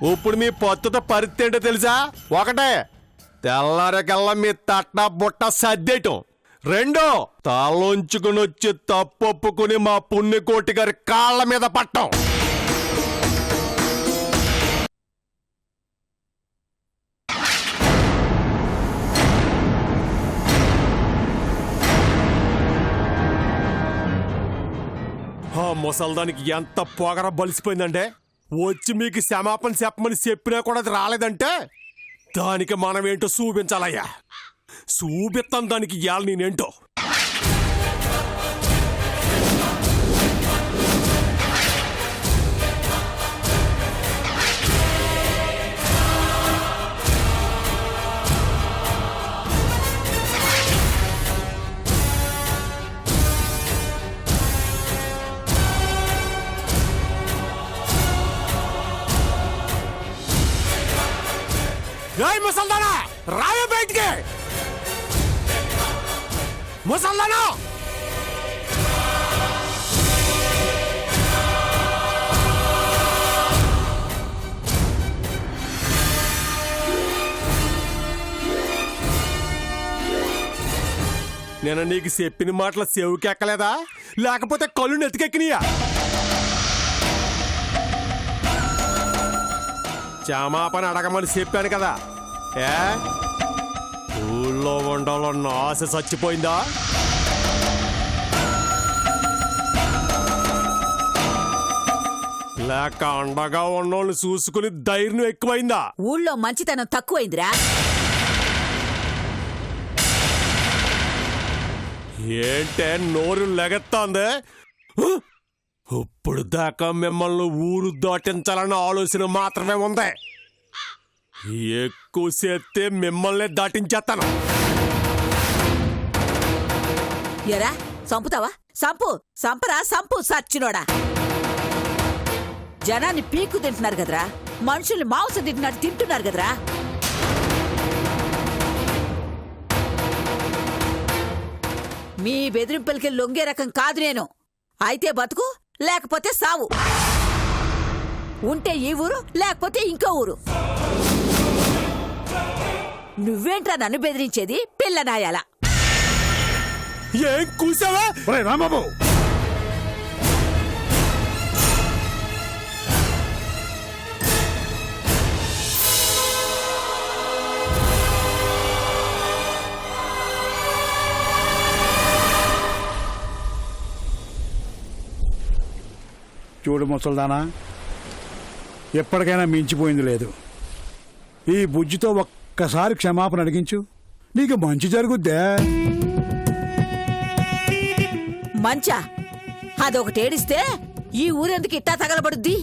ఇప్పుడు మీ పొత్తుతో పరిస్థితి ఏంటో తెలుసా? ఒకటే, తెల్లారకల్లా మీ తట్ట బుట్ట సర్దేయటం. రెండో, తలొంచుకుని వచ్చి తప్పొప్పుకుని మా పుణ్యకోటి గారి కాళ్ళ మీద పట్టం. ఆ ముసల్దానికి ఎంత పొగర బలిసిపోయిందంటే, వచ్చి మీకు క్షమాపణ చెప్పమని చెప్పినా కూడా అది రాలేదంటే దానికి మనం ఏంటో చూపించాలయ్యా. చూపిస్తాను దానికి ఇవాళ నేనేంటో. ముసల్దానా రావే బయటికి! ముసల్దానా నేను నీకు చెప్పిన మాటల చెవుకెక్కలేదా, లేకపోతే కళ్ళు నెత్తికెక్కినయా? క్షమాపణ అడగమని చెప్పాను కదా. ఊళ్ళో ఉండాలన్న ఆశ చచ్చిపోయిందా? లేక అండగా ఉన్నోళ్ళని చూసుకుని ధైర్యం ఎక్కువైందా? ఊళ్ళో మంచితనం తక్కువైందిరా. ఏంటే నోరు లెగెత్తాంది? ఇప్పుడు దాకా మిమ్మల్ని ఊరు దాటించాలన్న ఆలోచన మాత్రమే ఉంది. ఎక్కువ చేస్తే మిమ్మల్ని దాటించేస్తాను. ఎరా సంపుతావా? సంపరా సంపు సచ్చినోడా. జనాన్ని పీక్కు తింటున్నారు కదరా, మనుషుల్ని మాంసం తింటున్నట్టు తింటున్నారు కదరా. మీ బెదిరింపులకి లొంగే రకం కాదు నేను. అయితే బతుకు, లేకపోతే సావు. ఉంటే ఈ ఊరు, లేకపోతే ఇంకో ఊరు. నువ్వేంట్రా నన్ను బెదిరించేది పిల్లనాయాల? ఏం కూసావా రాంబాబు? చూడు ముసల్దానా, ఎప్పటికైనా మించిపోయింది లేదు. ఈ బుజ్జితో ఒక్కసారి క్షమాపణ అడిగించు, నీకు మంచి జరుగుద్దే. మంచా? అదొకటేడిస్తే ఈ ఊరెందుకు ఇట్టా తగలబడుద్ది?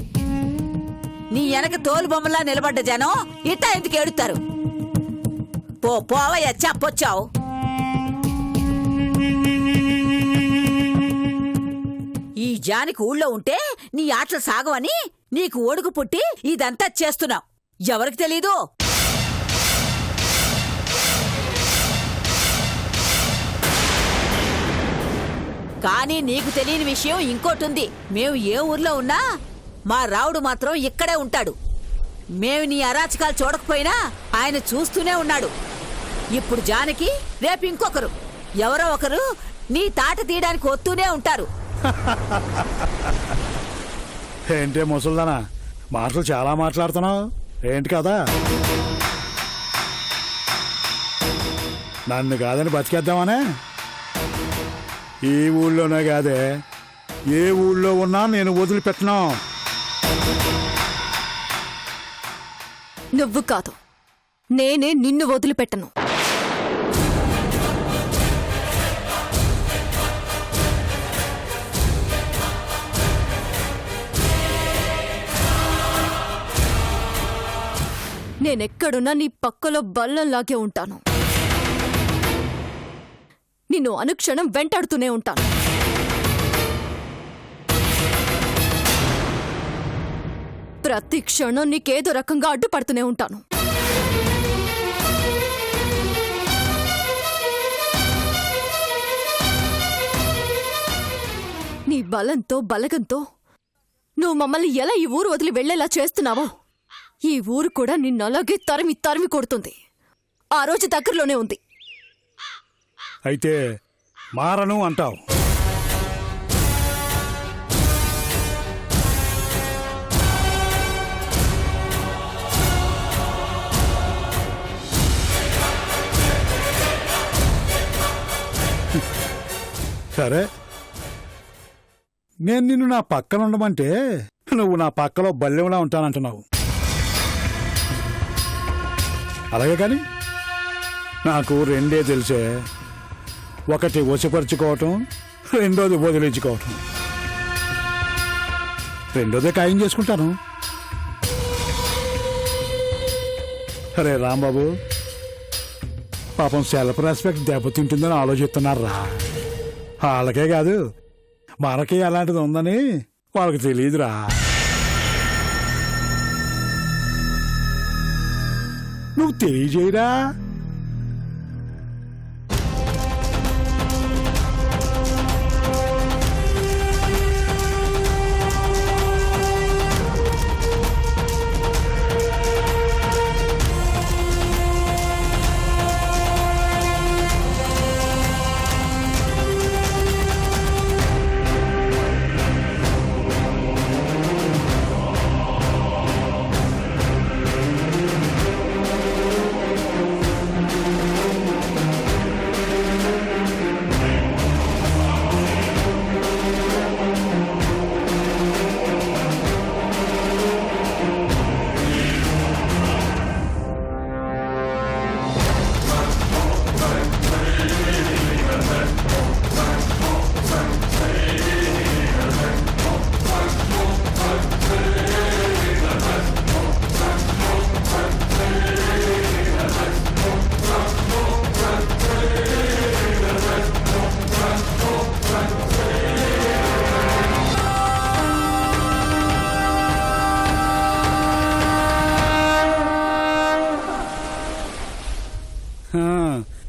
నీ వెనక తోలు బొమ్మలా నిలబడ్డ జనం ఇట్టా ఎందుకు ఏడుతారు? పోవయ్యా, చెప్పొచ్చావు. ఈ జానికి ఊళ్ళో ఉంటే నీ ఆటలు సాగవని నీకు ఒడుగు పుట్టి ఇదంతా చేస్తున్నావు. ఎవరికి తెలీదు? కానీ నీకు తెలియని విషయం ఇంకోటుంది. మేము ఏ ఊర్లో ఉన్నా మా రావుడు మాత్రం ఇక్కడే ఉంటాడు. మేము నీ అరాచకాలు చూడకపోయినా ఆయన చూస్తూనే ఉన్నాడు. ఇప్పుడు జానకి, రేపు ఇంకొకరు, ఎవరో ఒకరు నీ తాట తీయడానికి వస్తూనే ఉంటారు. ఏంటే ముసల్దానా, మాటలు చాలా మాట్లాడుతున్నావు ఏంటి కదా? నన్ను కాదని బతికేద్దామనే? ఈ ఊళ్ళోనే కాదే, ఏ ఊళ్ళో ఉన్నా నేను వదిలిపెట్టను. నువ్వు కాదు, నేనే నిన్ను వదిలిపెట్టను. నేనెక్కడున్నా నీ పక్కలో బల్లంలాగే ఉంటాను. నిన్ను అనుక్షణం వెంటాడుతూనే ఉంటాను. ప్రతి క్షణం నీకేదో రకంగా అడ్డుపడుతూనే ఉంటాను. నీ బలంతో బలగంతో నువ్వు మమ్మల్ని ఎలా ఈ ఊరు వదిలి వెళ్లేలా చేస్తున్నావో ఈ ఊరు కూడా నిన్నలాగే తరిమి తరిమి కొడుతుంది. ఆ రోజు దగ్గరలోనే ఉంది. అయితే మారను అంటావు. సరే, నేను నిన్ను నా పక్కన ఉండమంటే నువ్వు నా పక్కలో బల్లెంలా ఉంటానంటున్నావు. అలాగే కానీ నాకు రెండే తెలిసే. ఒకటి వశపరుచుకోవటం, రెండోది వదిలించుకోవటం. రెండోదే ఖాయం చేసుకుంటాను. అరే రాంబాబు, పాపం సెల్ఫ్ రెస్పెక్ట్ దెబ్బతింటుందని ఆలోచిస్తున్నారా? వాళ్ళకే కాదు, మనకి అలాంటిది ఉందని వాళ్ళకి తెలియదురా. నువ్వు తెలియజేయరా?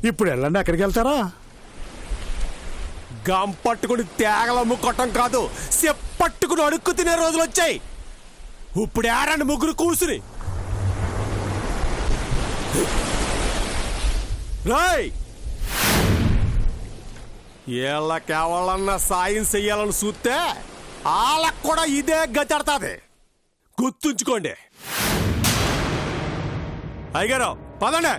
ఇప్పుడు వెళ్ళండి. ఎక్కడికి వెళ్తారా? గం పట్టుకుని తేగలమ్ము కొట్టం కాదు, పట్టుకుని అడుక్కు తినే రోజులు వచ్చాయి. ఇప్పుడు ఏడండి ముగ్గురు కూసుని. రాయ్, వీళ్ళకెవళ్ళన్నా సాయం చెయ్యాలని చూస్తే వాళ్ళకు కూడా ఇదే గతెడతాది. గుర్తుంచుకోండి. అయ్యారు పదండి.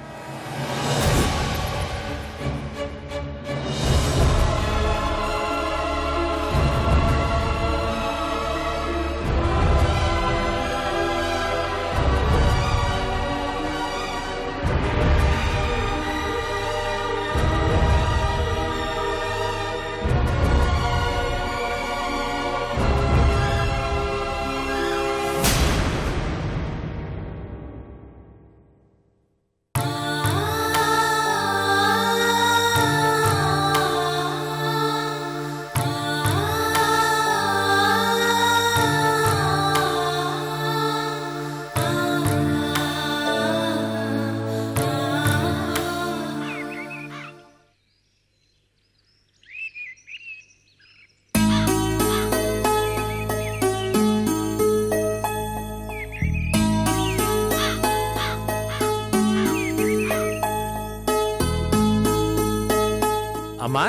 అమ్మా,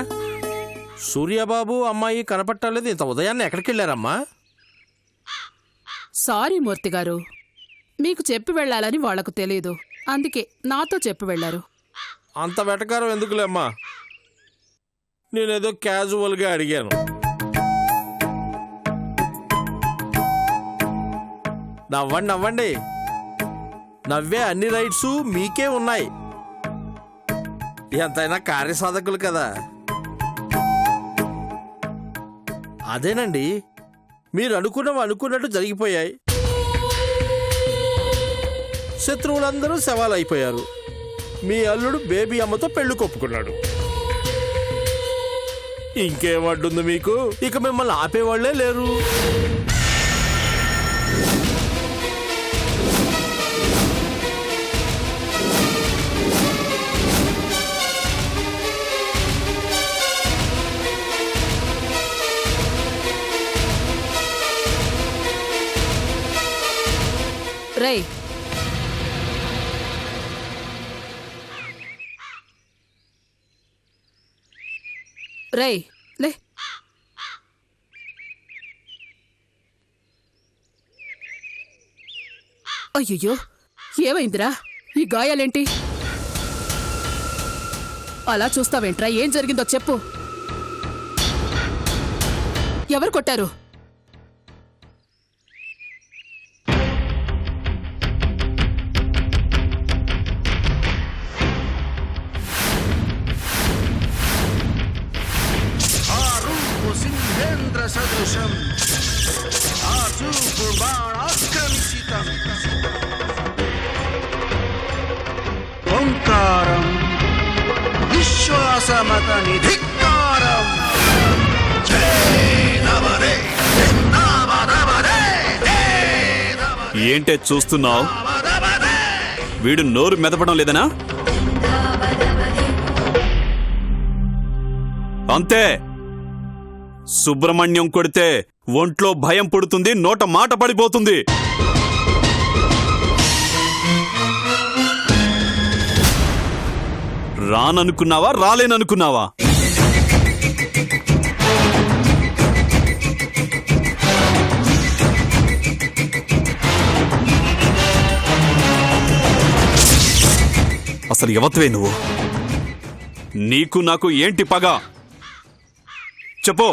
సూర్యబాబు అమ్మాయి కనపట్టలేదు. ఇంత ఉదయాన్నే ఎక్కడికి వెళ్ళారమ్మా? సారీ మూర్తి గారు, మీకు చెప్పి వెళ్ళాలని వాళ్లకు తెలియదు, అందుకే నాతో చెప్పి వెళ్లారు. అంత వెటకారం ఎందుకులేమ్మా, నేనేదో క్యాజువల్గా అడిగాను. నవ్వండి నవ్వండి, నవ్వే అన్ని రైట్స్ మీకే ఉన్నాయి. ఎంతైనా కార్యసాధకులు కదా. అదేనండి, మీరు అనుకున్నట్టు జరిగిపోయాయి. శత్రువులందరూ శవాలైపోయారు. మీ అల్లుడు బేబీ అమ్మతో పెళ్లి కొప్పుకున్నాడు. ఇంకేం అడ్డుంది మీకు? ఇక మిమ్మల్ని ఆపేవాళ్లే లేరు. రేయ్, రేయ్ లే. అయ్యయ్యో, ఏమైందిరా? ఈ గాయాలేంటి? అలా చూస్తావేంట్రా? ఏం జరిగిందో చెప్పు. ఎవరు కొట్టారు? సింహేంద్ర సదృశం ఆచూర్బాణాక్రమితం ఓంకారం విశ్వాసమత నిధికారం ఏంటే చూస్తున్నావు? వీడు నోరు మెదపడం లేదనా? అంతే. సుబ్రహ్మణ్యం కొడితే ఒంట్లో భయం పుడుతుంది, నోట మాట పడిపోతుంది. రాననుకున్నావా, రాలేననుకున్నావా? అసలు ఎవత్వే నువ్వు? నీకు నాకు ఏంటి పగ? చెప్పు.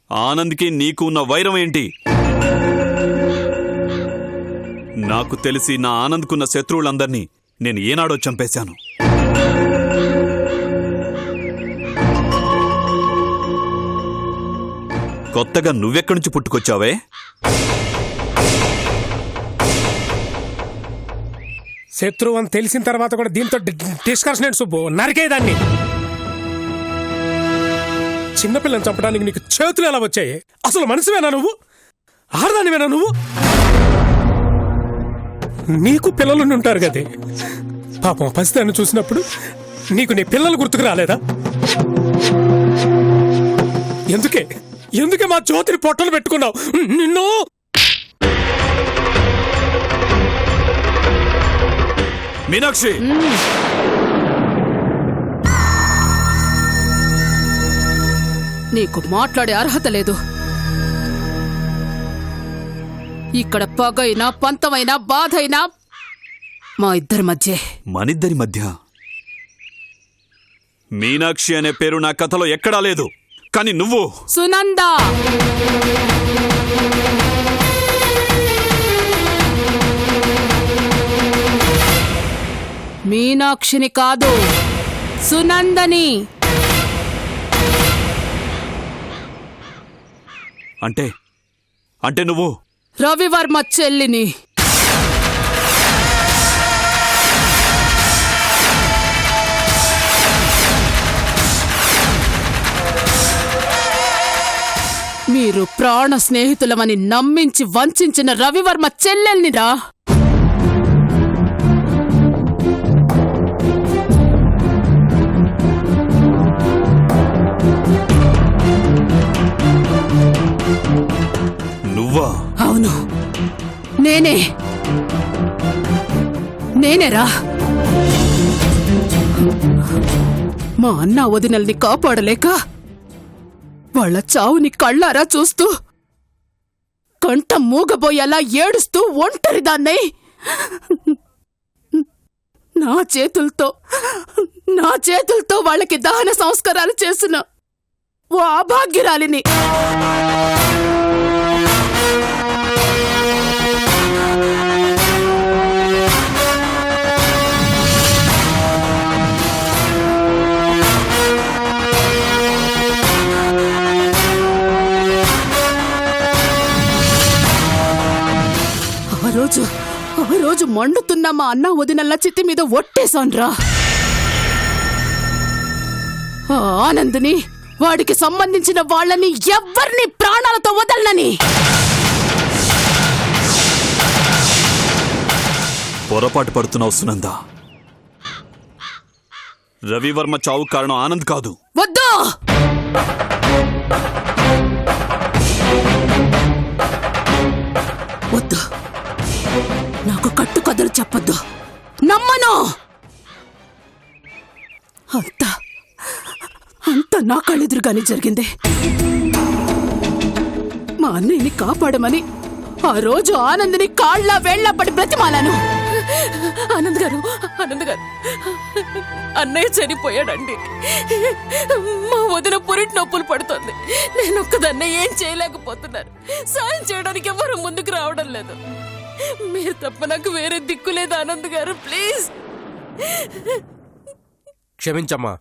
ఆనంద్కి నీకు ఉన్న వైరం ఏంటి? నాకు తెలిసి నా ఆనంద్కున్న శత్రువులందర్నీ నేను ఏనాడో చంపేశాను. కొత్తగా నువ్వెక్కడి నుంచి పుట్టుకొచ్చావే? శత్రువు అని తెలిసిన తర్వాత కూడా దీంతో డిస్కషన్ ఏంటి సుబ్బు? నరికేదాన్ని. చిన్నపిల్లని చంపడానికి నీకు చేతులు ఎలా వచ్చాయి? అసలు మనిషివేనా నువ్వు? ఆడదానివేనా నువ్వు? నీకు పిల్లలు ఉంటారు కదే. పాపం పసిదాన్ని చూసినప్పుడు నీకు నీ పిల్లలు గుర్తుకు రాలేదా? ఎందుకే మా జ్యోతిని పొట్టలు పెట్టుకున్నావు? నిన్ను మీనాక్షి, నీకు మాట్లాడే అర్హత లేదు. ఇక్కడ పగైనా పంతమైనా బాధైనా మా ఇద్దరి మధ్య. మనిద్దరి మధ్య? మీనాక్షి అనే పేరు నా కథలో ఎక్కడా లేదు. కానీ నువ్వు సునందా. మీనాక్షిని కాదు, సునందని. అంటే నువ్వు రవివర్మ చెల్లిని. మీరు ప్రాణ స్నేహితులమని నమ్మించి వంచిన రవివర్మ చెల్లెల్నిరా. నువ్వా? అవును, నేనేరా. మా అన్న వదినల్ని కాపాడలేక వాళ్ళ చావుని కళ్ళారా చూస్తూ కంట మూగబోయేలా ఏడుస్తూ ఒంటరిదాన్నై నా చేతులతో వాళ్ళకి దహన సంస్కారాలు చేసిన ఓ అభాగ్యురాలిని. ఆ రోజు మండుతున్న మా అన్న వదినల్ల చిత్తి మీద ఒట్టేశాన్రా. ఆ ఆనంద్ని, వాడికి సంబంధించిన వాళ్ళని ఎవ్వర్ని ప్రాణాలతో వదలనని. పొరపాటు పడుతున్నావు సునంద. రవివర్మ చావు కారణం ఆనంద్ కాదు. వద్దు. వద్దు, నాకు కట్టుకథలు చెప్పొద్దు. నమ్మను. అంతా నా కళ్ళెదురుగానే జరిగింది. మా అన్నయ్యని కాపాడమని ఆ రోజు ఆనంద్ని కాళ్ళ వేళ్ల పడి బ్రతిమాలాను. ఆనంద్ గారు, ఆనంద్ గారు, అన్నయ్య చనిపోయాడండి. మా వదిన పురిటి నొప్పులు పడుతుంది. నేను ఒక్కదాన్నే ఏం చేయలేకపోతున్నారు. సాయం చేయడానికి ఎవరు ముందుకు రావడం లేదు. మీరు తప్ప నాకు వేరే దిక్కు లేదు ఆనంద్ గారు, ప్లీజ్. క్షమించమ్మా,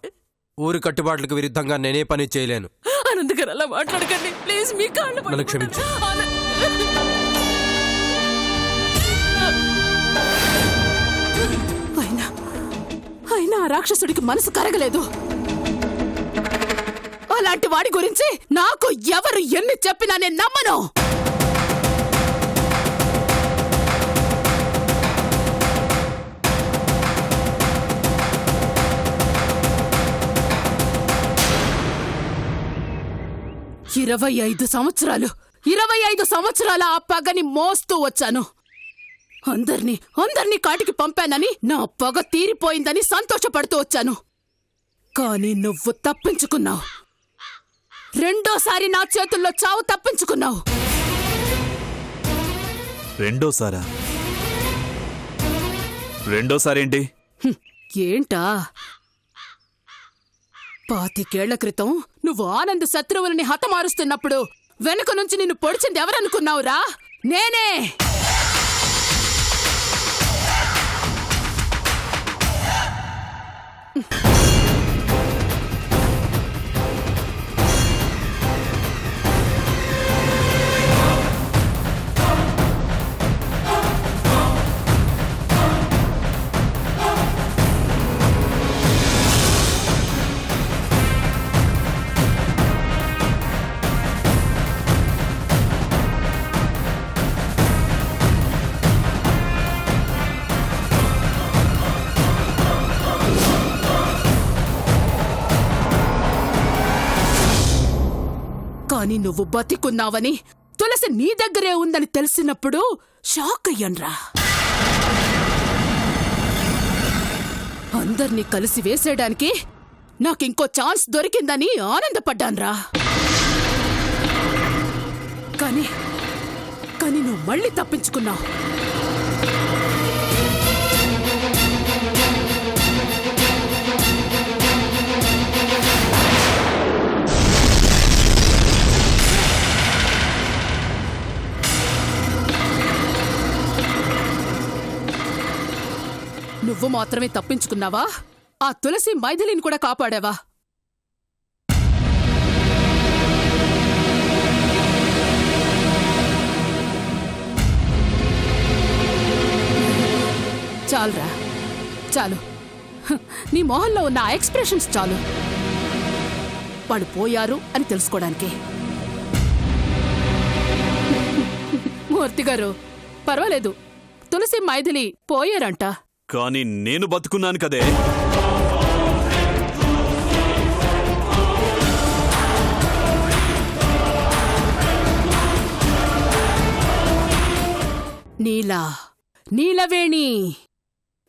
ఊరి కట్టుబాట్లకు విరుద్ధంగా నేనే పని చేయలేను. ఆనంద్ గారు అలా మాట్లాడకండి ప్లీజ్. మీ కాళ్ళు నన్ను క్షమించు. అయినా ఆ రాక్షసుడికి మనసు కరగలేదు. అలాంటి వాడి గురించి నాకు ఎవరు ఎన్ని చెప్పినా నేను నమ్మను. ఇరవై 25 సంవత్సరాల ఆ పగని మోస్తూ వచ్చాను. అందర్నీ కాటికి పంపానని, నా పగ తీరిపోయిందని సంతోషపడుతూ వచ్చాను. కాని నువ్వు తప్పించుకున్నావు. రెండోసారి నా చేతుల్లో చావు తప్పించుకున్నావు. రెండోసారేంటి? ఏంటా? 25 క్రితం నువ్వు ఆనంద్ శత్రువులని హతమారుస్తున్నప్పుడు వెనుక నుంచి నిన్ను పొడిచింది ఎవరనుకున్నావురా? నేనే. కాని నువ్వు బతికున్నావని, తులసి నీ దగ్గరే ఉందని తెలిసినప్పుడు షాక్ అయ్యన్రా. అందర్నీ కలిసి వేసేయడానికి నాకింకో ఛాన్స్ దొరికిందని ఆనందపడ్డాన్రా. కాని నువ్వు మళ్ళీ తప్పించుకున్నావు. నువ్వు మాత్రమే తప్పించుకున్నావా? ఆ తులసి మైథిలిని కూడా కాపాడావా? చాలురా, చాలు. నీ మొహంలో ఉన్న ఆ ఎక్స్ప్రెషన్స్ చాలు. వాళ్ళు పోయారు అని తెలుసుకోవడానికి. మూర్తి గారు, పర్వాలేదు, తులసి మైథిలి పోయారంట. కానీ నేను బతుకున్నాను కదే. నీలవేణి,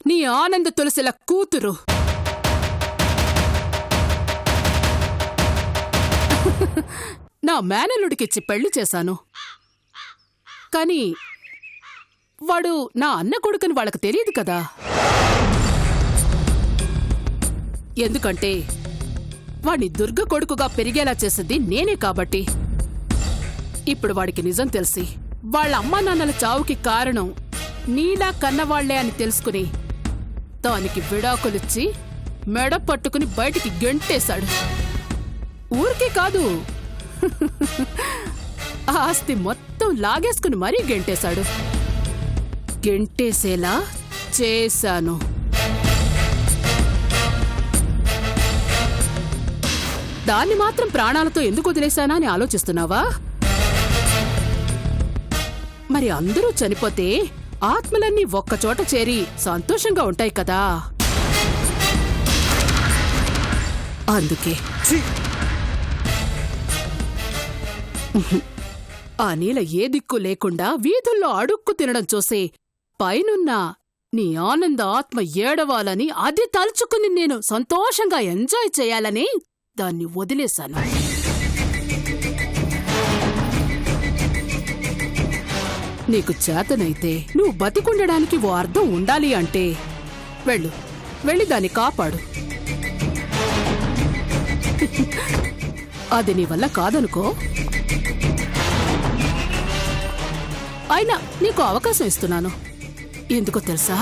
నీ ఆనంద తులసిల కూతురు. నా మేనల్లుడికిచ్చి పెళ్లి చేశాను. కాని వాడు నా అన్న కొడుకుని వాళ్ళకు తెలియదు కదా. ఎందుకంటే వాణ్ణి దుర్గ కొడుకుగా పెరిగేలా చేసింది నేనే కాబట్టి. ఇప్పుడు వాడికి నిజం తెలిసి వాళ్ళ అమ్మా నాన్నల చావుకి కారణం నీలా కన్నవాళ్లే అని తెలుసుకుని దానికి విడాకులిచ్చి మెడ పట్టుకుని బయటికి గెంటేశాడు. ఊరికే కాదు, ఆస్తి మొత్తం లాగేసుకుని మరీ గెంటేశాడు. గెంటేసేలా చేశాను. దాన్ని మాత్రం ప్రాణాలతో ఎందుకు వదిలేశానా అని ఆలోచిస్తున్నావా? మరి అందరూ చనిపోతే ఆత్మలన్నీ ఒక్కచోట చేరి సంతోషంగా ఉంటాయి కదా. అందుకే ఆ నీల ఏ దిక్కు లేకుండా వీధుల్లో అడుక్కు తినడం చూసి పైనున్న నీ ఆనంద ఆత్మ ఏడవాలని, అది తలుచుకుని నేను సంతోషంగా ఎంజాయ్ చేయాలని దాన్ని వదిలేశాను. నీకు చేతనైతే నువ్వు బతికుండడానికి ఓ అర్థం ఉండాలి అంటే వెళ్ళి దాన్ని కాపాడు. అది నీ వల్ల కాదనుకో, అయినా నీకు అవకాశం ఇస్తున్నాను. ఎందుకో తెలుసా,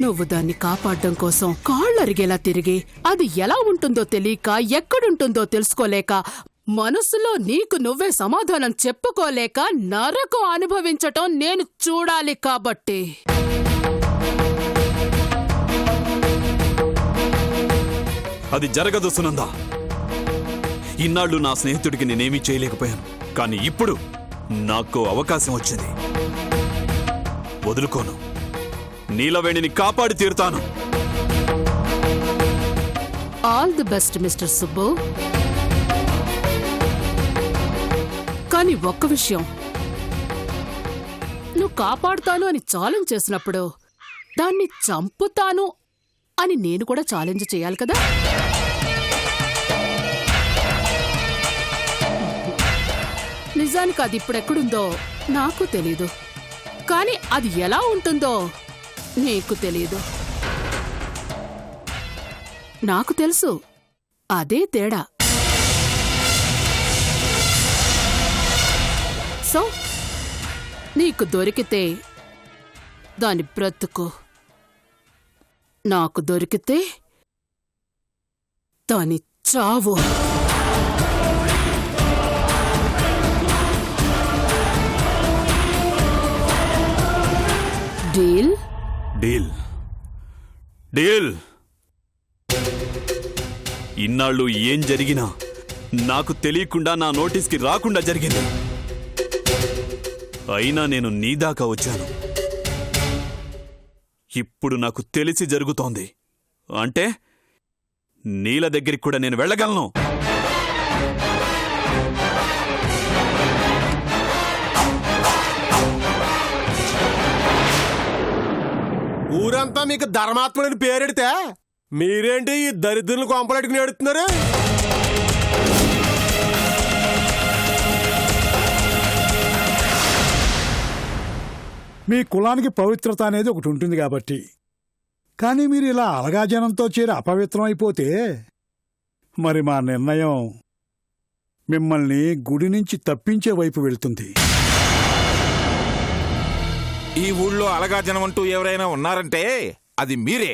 నువ్వు దాన్ని కాపాడడం కోసం కాళ్ళరిగేలా తిరిగి అది ఎలా ఉంటుందో తెలియక, ఎక్కడుంటుందో తెలుసుకోలేక, మనసులో నీకు నువ్వే సమాధానం చెప్పుకోలేక నరకం అనుభవించటం నేను చూడాలి కాబట్టి. అది జరగదు సునంద. ఇన్నాళ్ళు నా స్నేహితుడికి నేనేమీ చేయలేకపోయాను, కానీ ఇప్పుడు నాకు అవకాశం వచ్చింది. వదులుకోను. నీలవేణిని కాపాడి తీరుతాను. All the best mister Subbu. కానీ ఒక్క విషయం, నువ్వు కాపాడుతాను అని ఛాలెంజ్ చేసినప్పుడు దాన్ని చంపుతాను అని నేను కూడా ఛాలెంజ్ చేయాలి కదా. నిజానికి అది ఇప్పుడెక్కడుందో నాకు తెలీదు, కానీ అది ఎలా ఉంటుందో నీకు తెలీదు. నాకు తెలుసు, అదే తేడా. సో నీకు దొరికితే దాని బ్రతుకు, నాకు దొరికితే దాని చావు. డీల్? డీల్. డీల్. ఇన్నాళ్ళు ఏం జరిగినా నాకు తెలియకుండా, నా నోటీస్కి రాకుండా జరిగింది. అయినా నేను నీ దాకా వచ్చాను. ఇప్పుడు నాకు తెలిసి జరుగుతోంది అంటే నీల దగ్గరికి కూడా నేను వెళ్ళగలను. ఊరంతా మీకు ధర్మాత్ముడని పేరెడితే మీరేంటి ఈ దరిద్రులను కొంపలెట్టుకుని ఏడుతున్నారు? మీ కులానికి పవిత్రత అనేది ఒకటి ఉంటుంది కాబట్టి. కానీ మీరు ఇలా అలగాజనంతో చేరి అపవిత్రం అయిపోతే మరి మా నిర్ణయం మిమ్మల్ని గుడి నుంచి తప్పించే వైపు వెళ్తుంది. ఈ ఊళ్ళో అలగా జనం అంటూ ఎవరైనా ఉన్నారంటే అది మీరే.